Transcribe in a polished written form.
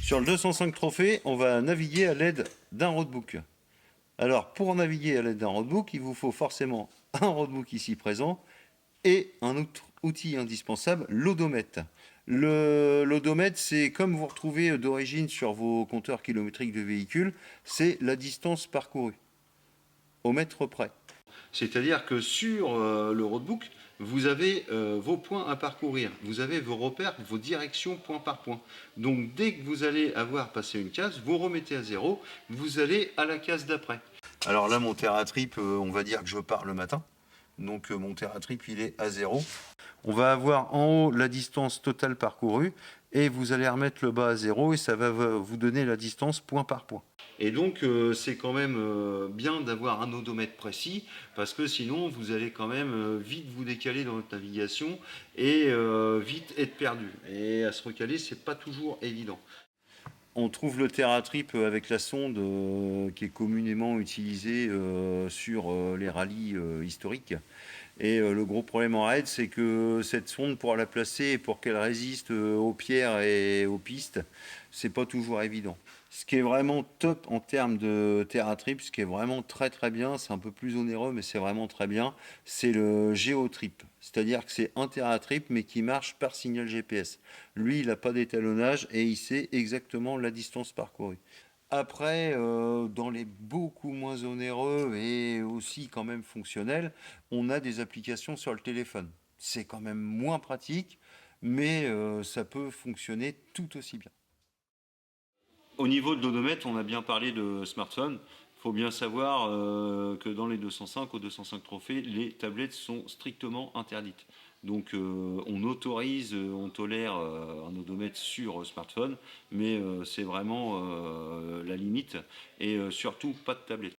Sur le 205 trophées, on va naviguer à l'aide d'un roadbook. Alors, pour naviguer à l'aide d'un roadbook, il vous faut forcément un roadbook ici présent et un autre outil indispensable, l'odomètre. L'odomètre, c'est comme vous retrouvez d'origine sur vos compteurs kilométriques de véhicules, c'est la distance parcourue, au mètre près. C'est-à-dire que sur le roadbook, vous avez vos points à parcourir, vous avez vos repères, vos directions point par point. Donc dès que vous allez avoir passé une case, vous remettez à zéro, vous allez à la case d'après. Alors là, mon TerraTrip, on va dire que je pars le matin. Donc mon TerraTrip, il est à zéro. On va avoir en haut la distance totale parcourue et vous allez remettre le bas à zéro et ça va vous donner la distance point par point. Et donc c'est quand même bien d'avoir un odomètre précis parce que sinon vous allez quand même vite vous décaler dans votre navigation et vite être perdu. Et à se recaler, c'est pas toujours évident. On trouve le TerraTrip avec la sonde qui est communément utilisée sur les rallyes historiques. Et le gros problème en raid, c'est que cette sonde, pour la placer et pour qu'elle résiste aux pierres et aux pistes, c'est pas toujours évident. Ce qui est vraiment top en termes de TerraTrip, ce qui est vraiment très très bien, c'est un peu plus onéreux, mais c'est vraiment très bien, c'est le GeoTrip. C'est-à-dire que c'est un TerraTrip, mais qui marche par signal GPS. Lui, il n'a pas d'étalonnage et il sait exactement la distance parcourue. Après, dans les beaucoup moins onéreux et aussi quand même fonctionnels, on a des applications sur le téléphone. C'est quand même moins pratique, mais ça peut fonctionner tout aussi bien. Au niveau de l'odomètre, on a bien parlé de smartphone. Il faut bien savoir que dans les 205, aux 205 trophées, les tablettes sont strictement interdites. Donc on autorise, on tolère un odomètre sur smartphone, mais c'est vraiment la limite. Et surtout pas de tablette.